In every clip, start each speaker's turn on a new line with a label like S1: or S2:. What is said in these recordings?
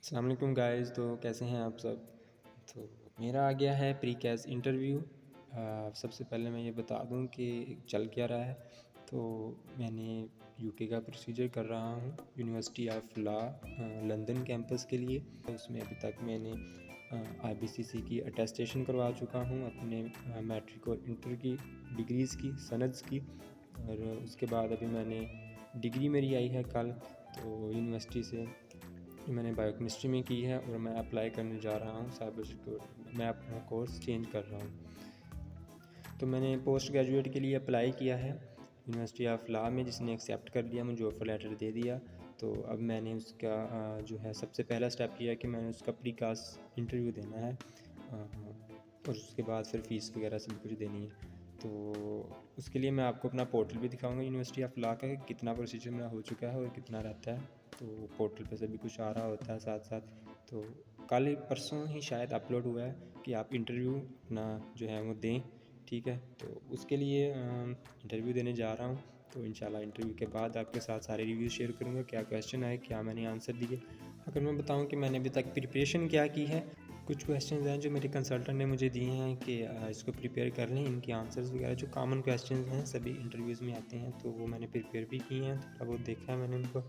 S1: अस्सलाम वालेकुम गाइस। तो कैसे हैं आप सब। तो मेरा आ गया है प्री कैस इंटरव्यू। सबसे पहले मैं ये बता दूं कि चल क्या रहा है। तो मैंने यूके का प्रोसीजर कर रहा हूँ university of law London campus के लिए। उसमें अभी तक मैंने IBCC की अटेस्टेशन करवा चुका हूँ अपने मैट्रिक और इंटर की डिग्रीज़ की सनद्स की। और उसके बाद अभी मैंने डिग्री मेरी आई है कल, तो यूनिवर्सिटी से मैंने बायोकेमिस्ट्री में की है और मैं अप्लाई करने जा रहा हूँ साइबर सिक्योरिटी। मैं अपना कोर्स चेंज कर रहा हूँ। तो मैंने पोस्ट ग्रेजुएट के लिए अप्लाई किया है यूनिवर्सिटी ऑफ लॉ में, जिसने एक्सेप्ट कर लिया, मुझे ऑफ़र लेटर दे दिया। तो अब मैंने उसका जो है सबसे पहला स्टेप किया कि मैंने उसका प्री कास्ट इंटरव्यू देना है और उसके बाद फिर फ़ीस वगैरह सब कुछ देनी है। तो उसके लिए मैं आपको अपना पोर्टल भी दिखाऊंगा यूनिवर्सिटी ऑफ लॉ का कि कितना प्रोसीजर मेरा हो चुका है और कितना रहता है। तो पोर्टल पे सभी कुछ आ रहा होता है साथ साथ। तो कल परसों ही शायद अपलोड हुआ है कि आप इंटरव्यू अपना जो है वो दें। ठीक है, तो उसके लिए इंटरव्यू देने जा रहा हूँ। तो इंशाल्लाह इंटरव्यू के बाद आपके साथ सारे रिव्यू शेयर करूँगा, क्या क्वेश्चन आए, क्या मैंने आंसर दिए। अगर मैं बताऊँ कि मैंने अभी तक प्रिपरेशन क्या की है, कुछ क्वेश्चंस हैं जो मेरे कंसल्टेंट ने मुझे दिए हैं कि इसको प्रिपेयर कर लें। इनके आंसर्स वगैरह जो कॉमन क्वेश्चंस हैं सभी इंटरव्यूज़ में आते हैं, तो वो मैंने प्रिपेयर भी किए हैं, थोड़ा बहुत देखा है मैंने उनको।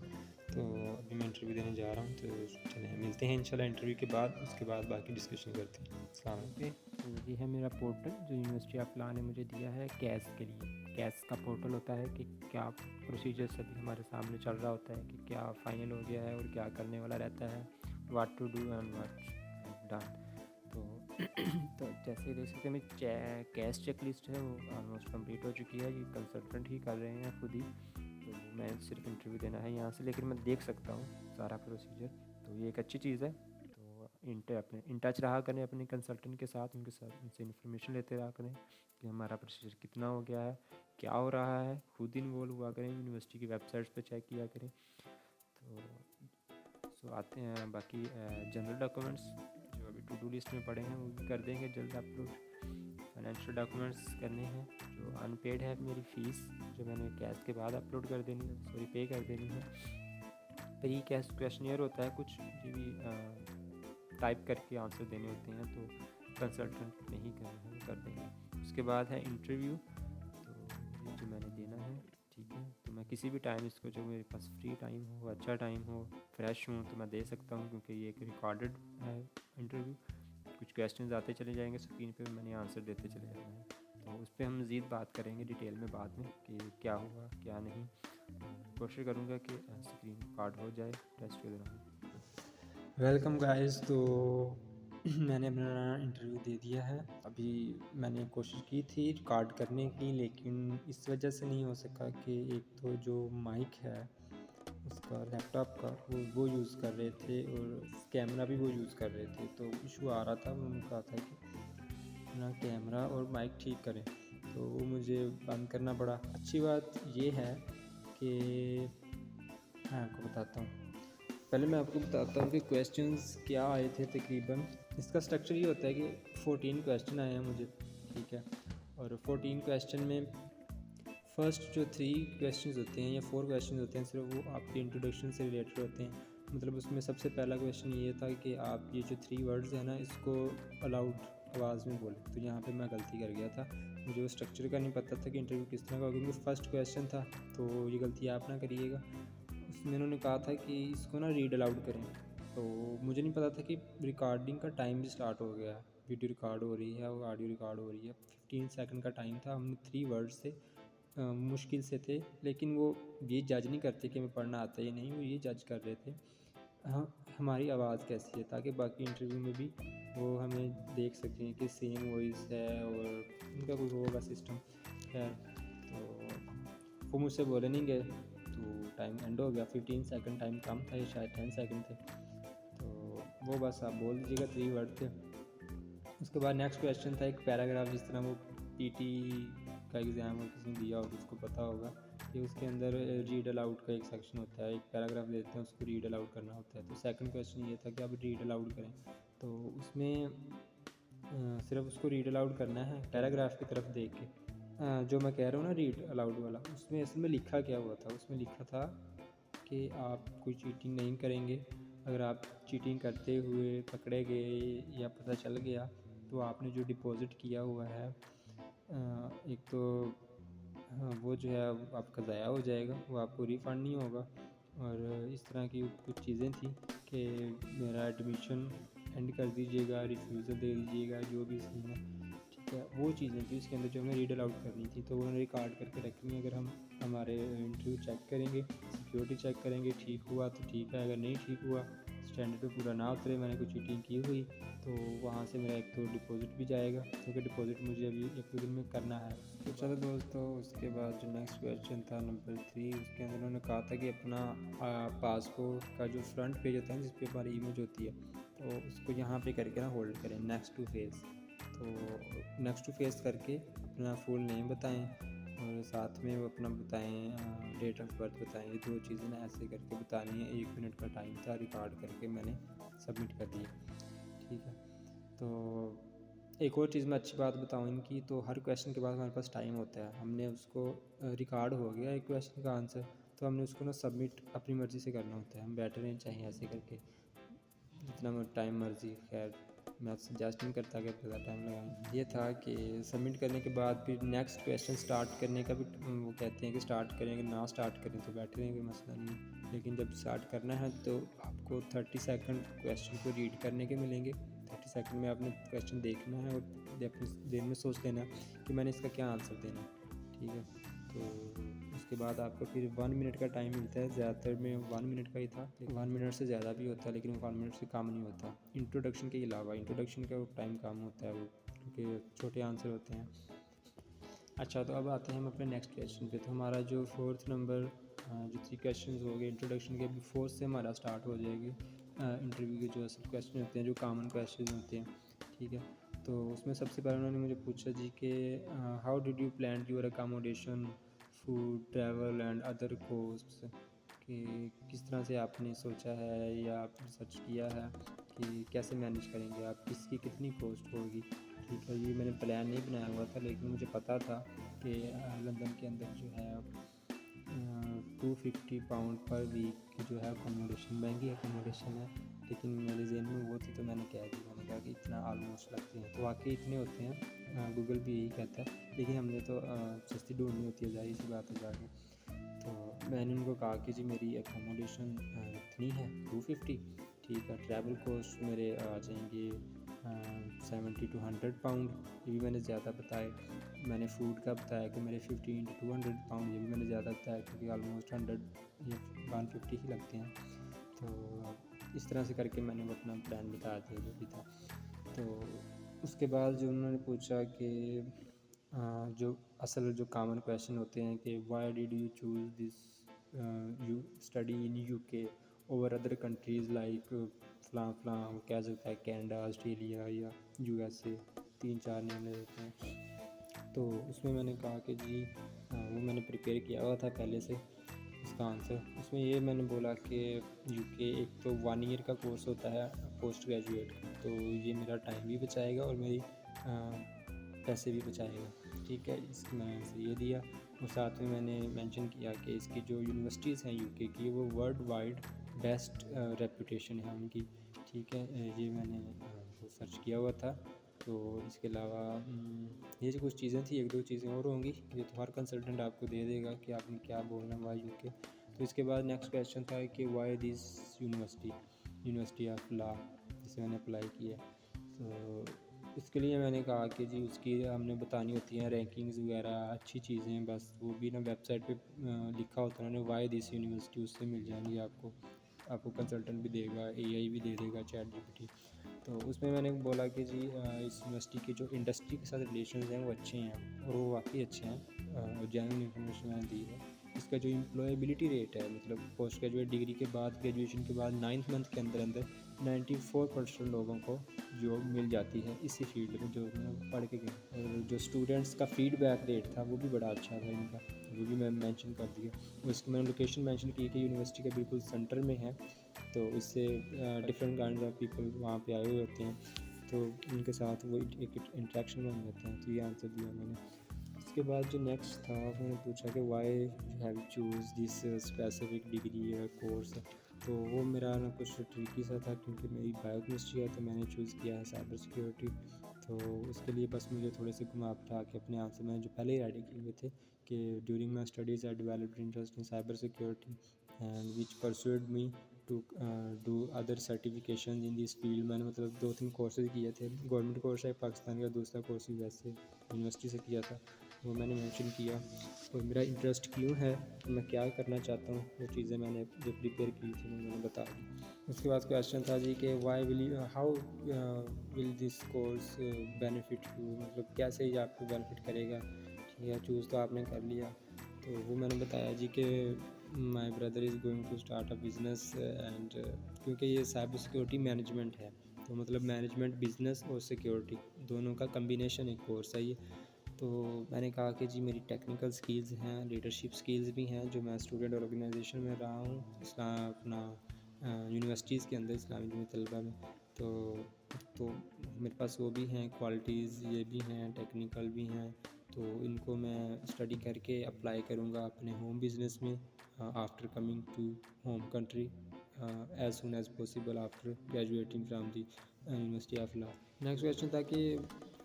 S1: तो अभी मैं इंटरव्यू देने जा रहा हूँ। तो चलें मिलते हैं इंशाल्लाह इंटरव्यू के बाद, उसके बाद बाकी डिस्कशन करते हैं। अस्सलाम वालेकुम।
S2: तो ये है मेरा पोर्टल जो यूनिवर्सिटी ऑफ लॉ ने मुझे दिया है कैस के लिए। कैस का पोर्टल होता है कि क्या प्रोसीजर सभी हमारे सामने चल रहा होता है कि क्या फ़ाइनल हो गया है और क्या करने वाला रहता है, what to do and what done. तो तो जैसे देख सकते हैं मेरी कैश चेक लिस्ट है वो ऑलमोस्ट कंप्लीट हो चुकी है। ये कंसल्टेंट ही कर रहे हैं खुद ही, तो मैं सिर्फ इंटरव्यू देना है यहाँ से, लेकिन मैं देख सकता हूँ सारा प्रोसीजर। तो ये एक अच्छी चीज़ है। तो इन टच रहा करें अपने कंसल्टेंट के साथ, उनसे इन्फॉर्मेशन लेते रहा करें कि हमारा प्रोसीजर कितना हो गया है, क्या हो रहा है। खुद इन्वॉल्व हुआ करें, यूनिवर्सिटी की वेबसाइट्स पे चेक किया करें। तो आते हैं बाकी जनरल डॉक्यूमेंट्स जो अभी टू डू लिस्ट में पड़े हैं वो भी कर देंगे जल्द अपलोड। फाइनेंशियल डॉक्यूमेंट्स करने हैं, जो अनपेड है मेरी फ़ीस जो मैंने कैश के बाद अपलोड कर देनी है, सॉरी पे कर देनी है। प्री कैश क्वेश्चनियर होता है कुछ, ये भी टाइप करके आंसर देने होते हैं, तो कंसल्टेंट नहीं करना है, कर देंगे। उसके बाद है इंटरव्यू, तो ये जो मैंने देना है, ठीक है। तो मैं किसी भी टाइम इसको, जो मेरे पास फ्री टाइम हो, अच्छा टाइम हो, फ्रेश हूँ, तो मैं दे सकता हूँ, क्योंकि ये एक रिकॉर्डेड है इंटरव्यू। कुछ क्वेश्चंस आते चले जाएंगे स्क्रीन पे, मैंने आंसर देते चले जाना है। तो उस पर हम मज़ीद बात करेंगे डिटेल में बाद में कि क्या हुआ क्या नहीं। कोशिश करूँगा कि स्क्रीन रिकॉर्ड हो जाए टेस्ट के दौरान।
S1: Welcome guys. तो मैंने अपना इंटरव्यू दे दिया है। अभी मैंने कोशिश की थी रिकॉर्ड करने की, लेकिन इस वजह से नहीं हो सका कि एक तो जो माइक है उसका लैपटॉप का वो यूज़ कर रहे थे और कैमरा भी वो यूज़ कर रहे थे, तो इशू आ रहा था। उन्होंने कहा था कि अपना कैमरा और माइक ठीक करें, तो वो मुझे बंद करना पड़ा। अच्छी बात ये है कि मैं आपको बताता हूँ, पहले मैं आपको बताता हूँ कि क्वेश्चंस क्या आए थे तकरीबन। इसका स्ट्रक्चर ये होता है कि 14 क्वेश्चन आए हैं मुझे, ठीक है। और 14 क्वेश्चन में फर्स्ट जो 3 क्वेश्चंस होते हैं या 4 क्वेश्चन होते हैं, सिर्फ वो आपके इंट्रोडक्शन से रिलेटेड होते हैं। मतलब उसमें सबसे पहला क्वेश्चन ये था कि आप ये जो 3 वर्ड्स हैं ना, इसको अलाउड आवाज़ में बोलें। तो यहाँ पे मैं गलती कर गया था, मुझे वो स्ट्रक्चर का नहीं पता था कि इंटरव्यू किस तरह का होगा, क्योंकि फर्स्ट क्वेश्चन था। तो ये गलती आप ना करिएगा। उसमें उन्होंने कहा था कि इसको ना रीड अलाउड करें, तो मुझे नहीं पता था कि रिकॉर्डिंग का टाइम भी स्टार्ट हो गया है। वीडियो रिकॉर्ड हो रही है और ऑडियो रिकॉर्ड हो रही है। 15 सेकंड का टाइम था। हमने 3 वर्ड्स थे, मुश्किल से थे, लेकिन वो ये जज नहीं करते कि हमें पढ़ना आता है या नहीं, वो ये जज कर रहे थे हाँ हमारी आवाज़ कैसी है, ताकि बाकी इंटरव्यू में भी वो हमें देख सकें कि सेम वॉइस है और उनका कुछ होगा सिस्टम। खैर, तो वो मुझसे बोले नहीं गए, तो टाइम एंड हो गया। 15 सेकंड टाइम कम था, ये शायद 10 सेकंड थे। तो वो बस आप बोल दीजिएगा, 3 वर्ड थे। उसके बाद नेक्स्ट क्वेश्चन था एक पैराग्राफ, जिस तरह वो पीटी का एग्ज़ाम और किसी ने दिया होगा उसको पता होगा कि उसके अंदर रीड अलाउड का एक सेक्शन होता है, एक पैराग्राफ देते हैं, उसको रीड अलाउड करना होता है। तो सेकंड क्वेश्चन ये था कि आप रीड अलाउड करें। तो उसमें सिर्फ उसको रीड अलाउड करना है पैराग्राफ की तरफ देख के। जो मैं कह रहा हूँ ना रीड अलाउड वाला, उसमें असल में लिखा क्या हुआ था, उसमें लिखा था कि आप कोई चीटिंग नहीं करेंगे अगर आप चीटिंग करते हुए पकड़े गए या पता चल गया तो आपने जो डिपॉज़िट किया हुआ है एक तो वो जो है आपका ज़ाया हो जाएगा, वो आपको रिफ़ंड नहीं होगा। और इस तरह की कुछ चीज़ें थी कि मेरा एडमिशन एंड कर दीजिएगा, रिफ्यूज़ल दे दीजिएगा, जो भी सीन है, ठीक है। वो चीज़ें थी उसके अंदर जो हमें रीड अलाउट करनी थी, तो उन्होंने रिकॉर्ड करके रखनी है। अगर हम हमारे इंटरव्यू चेक करेंगे, सिक्योरिटी चेक करेंगे, ठीक हुआ तो ठीक है, अगर नहीं ठीक हुआ, स्टैंडर्ड पे पूरा ना उतरे, मैंने कोई चीटिंग की हुई, तो वहाँ से मेरा एक तो डिपॉज़िट भी जाएगा, क्योंकि डिपॉज़िट मुझे अभी 1-2 दिन में करना है। तो चलो दोस्तों, उसके बाद जो नेक्स्ट क्वेश्चन था नंबर 3, उसके अंदर उन्होंने कहा था कि अपना पासपोर्ट का जो फ्रंट पेज होता है जिस पे हमारी इमेज होती है, तो उसको यहाँ पे करके ना होल्ड करें नेक्स्ट टू फेस। तो नेक्स्ट टू फेस करके अपना फुल नेम बताएं और साथ में वो अपना बताएं, डेट ऑफ बर्थ बताएं। ये 2 चीज़ें ना ऐसे करके बतानी है। 1 मिनट का टाइम था, रिकॉर्ड करके मैंने सबमिट कर दिया, ठीक है। तो एक और चीज़ मैं अच्छी बात बताऊँ इनकी, तो हर क्वेश्चन के बाद हमारे पास टाइम होता है। हमने उसको रिकॉर्ड हो गया एक क्वेश्चन का आंसर, तो हमने उसको ना सबमिट अपनी मर्ज़ी से करना होता है। हम बैठे रहें चाहे ऐसे करके, जितना टाइम मर्ज़ी। खैर मैं सजेस्ट नहीं करता कि ज़्यादा टाइम लगाएं। ये था कि सबमिट करने के बाद फिर नेक्स्ट क्वेश्चन स्टार्ट करने का भी वो कहते हैं कि स्टार्ट करेंगे, ना स्टार्ट करें तो बैठे रहेंगे, मसला नहीं है। लेकिन जब स्टार्ट करना है तो आपको 30 सेकंड क्वेश्चन को रीड करने के मिलेंगे। 30 सेकंड में आपने क्वेश्चन देखना है और अपनी देर में सोच लेना कि मैंने इसका क्या आंसर देना है, ठीक है। तो उसके बाद आपको फिर 1 मिनट का टाइम मिलता है। ज़्यादातर में 1 मिनट का ही था, लेकिन 1 मिनट से ज़्यादा भी होता है, लेकिन 1 मिनट से कम नहीं होता। इंट्रोडक्शन के अलावा, इंट्रोडक्शन का टाइम कम होता है वो, क्योंकि छोटे आंसर होते हैं। अच्छा, तो अब आते हैं हम अपने नेक्स्ट क्वेश्चन पे। तो हमारा जो 4th नंबर जो 3 क्वेश्चन हो गए इंट्रोडक्शन के, अभी 4th से हमारा स्टार्ट हो जाएगी इंटरव्यू के जो असल क्वेश्चन होते हैं, जो कॉमन क्वेश्चन होते हैं, ठीक है। तो उसमें सबसे पहले उन्होंने मुझे पूछा जी कि how did you plan your accommodation, food, travel and other costs, कि किस तरह से आपने सोचा है या आपने सर्च किया है कि कैसे मैनेज करेंगे आप, किसकी कितनी कॉस्ट होगी, ठीक है। ये मैंने प्लान नहीं बनाया हुआ था, लेकिन मुझे पता था कि लंदन के अंदर जो है 250 पाउंड पर वीक की जो है अकोमोडेशन, महंगी अकोमोडेशन है, लेकिन मेरे जहन में वो थी तो मैंने कह दिया। मैंने कहा कि इतना आलमोस्ट लगते हैं, तो वाकई इतने होते हैं, गूगल भी यही कहता है, लेकिन हमने तो सस्ती ढूंढनी होती है, जाहिर सी बात है जाके। तो मैंने उनको कहा कि जी मेरी अकोमोडेशन इतनी है 250, ठीक है। ट्रैवल कॉस्ट मेरे आ जाएंगे 70 to 100 पाउंड, ये भी मैंने ज़्यादा बताए। मैंने फ़ूड का बताया कि मेरे 15 to 200 पाउंड, ये भी मैंने ज़्यादा बताया, क्योंकि ऑलमोस्ट 100 या 150 ही लगते हैं। तो इस तरह से करके मैंने वो अपना प्लान बता दिया जो भी था। तो उसके बाद जो उन्होंने पूछा कि जो असल जो कॉमन क्वेश्चन होते हैं कि why did you choose this, you study in UK over other countries like फलां फलां, कह सकता है कनाडा, ऑस्ट्रेलिया या यूएसए, 3-4 नाम ले लेते हैं। तो उसमें मैंने कहा कि जी वो मैंने प्रिपेयर किया हुआ था पहले से उसका आंसर। उसमें ये मैंने बोला कि यूके एक तो 1 ईयर का कोर्स होता है पोस्ट ग्रेजुएट, तो ये मेरा टाइम भी बचाएगा और मेरी पैसे भी बचाएगा, ठीक है। इसकी मैंने आंसर ये दिया। और साथ में मैंने मेंशन किया कि इसकी जो यूनिवर्सिटीज़ हैं यूके की, वो वर्ल्ड वाइड बेस्ट रेपुटेशन है उनकी, ठीक है। ये मैंने वो सर्च किया हुआ था। तो इसके अलावा ये जो कुछ चीज़ें थी, 1-2 चीज़ें और होंगी, ये तो हर कंसल्टेंट आपको दे देगा कि आपने क्या बोलना है यूके। तो इसके बाद नेक्स्ट क्वेश्चन था कि why this university of law, जिसे मैंने अप्लाई किया। तो इसके लिए मैंने कहा कि जी उसकी हमने बतानी होती हैं रैंकिंग्स वगैरह, अच्छी चीज़ें, बस वो भी ना वेबसाइट पे लिखा होता है उन्होंने वाई दिस यूनिवर्सिटी, उससे मिल जाएंगी आपको कंसल्टेंट भी देगा, एआई भी दे देगा, चैट जीपीटी। तो उसमें मैंने बोला कि जी इस यूनिवर्सिटी के जो इंडस्ट्री के साथ रिलेशन हैं वो अच्छे हैं, और वो वाकई अच्छे हैं, जेन्युइन इन्फॉर्मेशन मैंने दी है। इसका जो एम्प्लॉयबिलिटी रेट है, मतलब पोस्ट ग्रेजुएट डिग्री के बाद, ग्रेजुएशन के बाद 9th मंथ के अंदर 94% लोगों को जॉब मिल जाती है इसी फील्ड में जो उन्होंने पढ़ के गए। और जो स्टूडेंट्स का फीडबैक रेट था वो भी बड़ा अच्छा था इनका, वो भी मैं मेंशन कर दिया। और इसकी मैंने लोकेशन मेंशन की कि यूनिवर्सिटी के बिल्कुल सेंटर में है, तो इससे डिफरेंट काइंड ऑफ पीपल वहाँ पे आए हुए होते हैं, तो उनके साथ वो एक इंटरेक्शन बन जाता है। तो ये आंसर दिया मैंने। इसके बाद जो नेक्स्ट था, उन्होंने पूछा कि why have choose this specific degree या कोर्स, तो वो मेरा ना कुछ ट्रिकी सा था, क्योंकि मेरी बायोकेमिस्ट्री है तो मैंने चूज़ किया है साइबर सिक्योरिटी। तो उसके लिए बस मुझे थोड़े से घुमा-फिरा के अपने आंसर मैंने जो पहले ही रेडी किए हुए थे कि during my studies I developed interest in cyber security and which pursued me to do other certification in this field. मैंने मतलब 2-3 कोर्सेज़ किए थे। गवर्नमेंट कोर्स है पाकिस्तान का, दूसरा कोर्स यूएसए यूनिवर्सिटी से किया था, वो मैंने मेंशन किया। और मेरा इंटरेस्ट क्यों है, मैं क्या करना चाहता हूँ, वो चीज़ें मैंने जो प्रिपेयर की थी मैंने बता दी। उसके बाद क्वेश्चन था जी कि why will you how will this course benefit you, मतलब कैसे ये आपको बेनिफिट करेगा। ठीक है, चूज़ तो आपने कर लिया, तो वो मैंने बताया जी कि my brother is going to start a business and क्योंकि ये साइबर सिक्योरिटी मैनेजमेंट है, तो मतलब मैनेजमेंट बिज़नेस और सिक्योरिटी दोनों का कम्बिनेशन एक कोर्स है ये। तो मैंने कहा कि जी मेरी टेक्निकल स्किल्स हैं, लीडरशिप स्किल्स भी हैं, जो मैं स्टूडेंट ऑर्गेनाइजेशन में रहा हूँ अपना यूनिवर्सिटीज़ के अंदर इस्लामी जमीयत तलबा में। तो मेरे पास वो भी हैं क्वालिटीज़, ये भी हैं, टेक्निकल भी हैं। तो इनको मैं स्टडी करके अप्लाई करूँगा अपने होम बिज़नेस में after coming to home country as soon as possible after graduating from the university of law. Next question था कि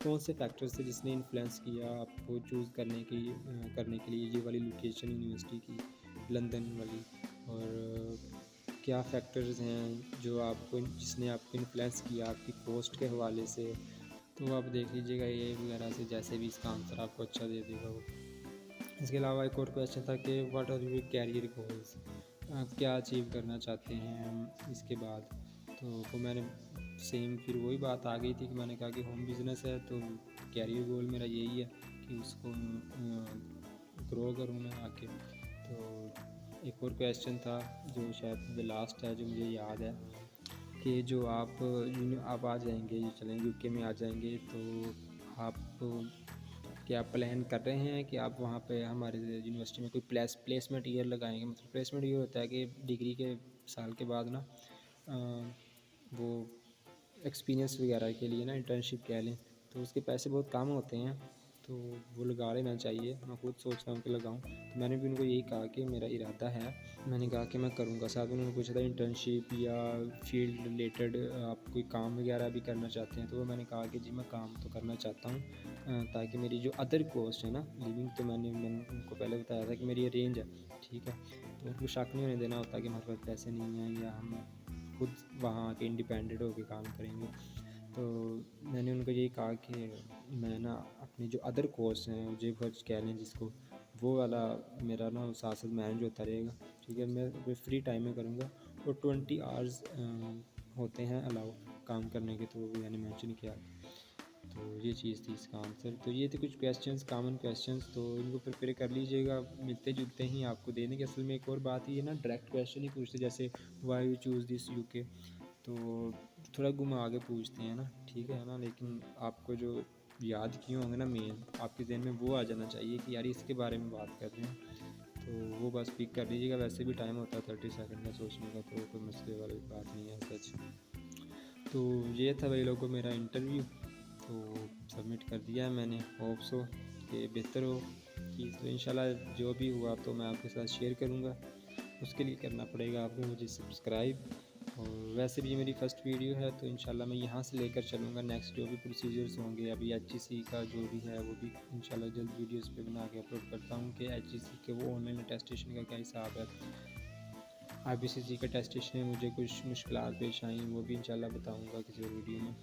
S1: कौन से फैक्टर्स थे जिसने इन्फ्लुएंस किया आपको चूज़ करने के लिए ये वाली लोकेशन यूनिवर्सिटी की, लंदन वाली, और क्या फैक्टर्स हैं जिसने आपको इन्फ्लुएंस किया आपकी पोस्ट के हवाले से। तो आप देख लीजिएगा ये वगैरह से, जैसे भी इसका आंसर आपको अच्छा दे देगा वो। इसके अलावा एक और क्वेश्चन था कि what are your career goals, आप क्या अचीव करना चाहते हैं इसके बाद। तो वो मैंने सेम फिर वही बात आ गई थी कि मैंने कहा कि होम बिज़नेस है, तो कैरियर गोल मेरा यही है कि उसको ग्रो करूँ मैं आके। तो एक और क्वेश्चन था जो शायद लास्ट है, जो मुझे याद है कि जो आप आ जाएंगे, जो चलें यूके में आ जाएंगे, तो आप क्या प्लान कर रहे हैं कि आप वहाँ पे हमारे यूनिवर्सिटी में कोई प्लेसमेंट ईयर लगाएंगे। मतलब प्लेसमेंट ईयर होता है कि डिग्री के साल के बाद ना वो एक्सपीरियंस वगैरह के लिए ना इंटर्नशिप कह लें, तो उसके पैसे बहुत कम होते हैं, तो वो लगा लेना चाहिए। मैं खुद सोच रहा हूँ कि लगाऊँ, तो मैंने भी उनको यही कहा कि मेरा इरादा है, मैंने कहा कि मैं करूँगा। साथ में उन्होंने पूछा था इंटर्नशिप या फील्ड रिलेटेड आप कोई काम वगैरह भी करना चाहते हैं, तो वो मैंने कहा कि जी मैं काम तो करना चाहता हूँ, ताकि मेरी जो अदर कॉस्ट है ना लिविंग, तो मैंने उनको पहले बताया था कि मेरी ये रेंज है, ठीक है। तो उनको शक नहीं होने देना होता कि हमारे पास पैसे नहीं हैं या हम खुद वहाँ आके इंडिपेंडेंट होकर काम करेंगे। तो मैंने उनको यही कहा कि मैं ना अपने जो अदर कोर्स हैं, जे खर्च कह लें जिसको, वो वाला मेरा ना साथ साथ मैनेज होता रहेगा, ठीक है। मैं फ्री टाइम में करूँगा, और 20 आवर्स होते हैं अलाउ काम करने के, तो वो भी मैंने मेंशन किया। तो ये चीज़ थी इसका आंसर। तो ये थे कुछ क्वेश्चंस, कॉमन क्वेश्चंस, तो इनको प्रिपेयर कर लीजिएगा, मिलते जुलते ही आपको देने की। असल में एक और बात ये ना, डायरेक्ट क्वेश्चन ही पूछते, जैसे why you choose this UK, तो थोड़ा घुमा आगे पूछते हैं ना, ठीक है ना। लेकिन आपको जो याद किए होंगे ना मेन, आपके जहन में वो आ जाना चाहिए कि यार इसके बारे में बात कर रहे हैं, तो वो बस पिक कर लीजिएगा। वैसे भी टाइम होता है 30 सेकंड का सोचने का, तो कोई मसले वाली बात नहीं है सच। तो ये था भाई लोगों मेरा इंटरव्यू, तो सबमिट कर दिया है मैंने। होप सो कि बेहतर हो चीज़, तो इंशाल्लाह जो भी हुआ तो मैं आपके साथ शेयर करूँगा। उसके लिए करना पड़ेगा आपको मुझे सब्सक्राइब, और वैसे भी ये मेरी फ़र्स्ट वीडियो है, तो इंशाल्लाह मैं यहाँ से लेकर चलूँगा नेक्स्ट जो भी प्रोसीजर्स होंगे। अभी HEC का जो भी है वो भी इंशाल्लाह जल्द वीडियोस पे बना के अपलोड करता हूँ कि HEC के वो ऑनलाइन अटेस्टेशन का क्या हिसाब है। IBCC का अटेस्टेशन में मुझे कुछ मुश्किलात पेश आई, वो भी इंशाल्लाह बताऊँगा किसी और वीडियो में।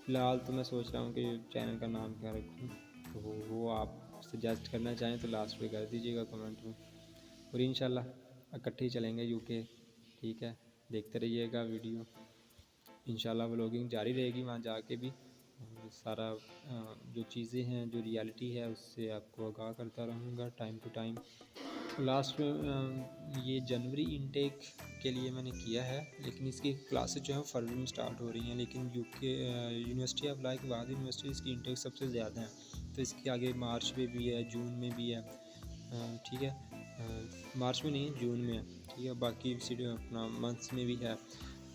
S1: फ़िलहाल तो मैं सोच रहा हूँ कि चैनल का नाम क्या रखूँ, तो वो आप सजेस्ट करना चाहें तो लास्ट पे कर दीजिएगा कमेंट में। और इंशाल्लाह इकट्ठे ही चलेंगे यूके, ठीक है। देखते रहिएगा वीडियो, इंशाल्लाह व्लॉगिंग जारी रहेगी वहाँ जाके भी, और सारा जो चीज़ें हैं, जो रियलिटी है, उससे आपको आगाह करता रहूँगा टाइम टू टाइम। लास्ट में ये जनवरी इनटेक के लिए मैंने किया है, लेकिन इसकी क्लासेस जो है फरवरी में स्टार्ट हो रही हैं। लेकिन यूके यूनिवर्सिटी ऑफ लॉ के बाद यूनिवर्सिटी इसकी इनटेक सबसे ज़्यादा है, तो इसके आगे मार्च में भी है, जून में भी है, ठीक है। मार्च में नहीं, जून में है, ठीक है। बाकी अपना मंथ्स में भी है,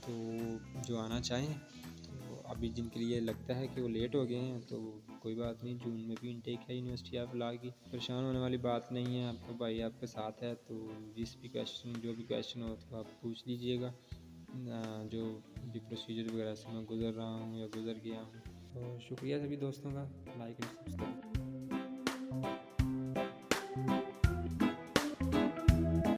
S1: तो जो आना चाहें तो अभी जिनके लिए लगता है कि वो लेट हो गए हैं तो कोई बात नहीं, जून में भी इनटेक है यूनिवर्सिटी ऑफ लॉ की, परेशान होने वाली बात नहीं है। आपका भाई आपके साथ है, तो जिस भी क्वेश्चन जो भी क्वेश्चन हो तो आप पूछ लीजिएगा, जो भी प्रोसीजर वगैरह से मैं गुज़र रहा हूँ या गुज़र गया हूँ। तो शुक्रिया सभी दोस्तों का, लाइक एंड सब्सक्राइब।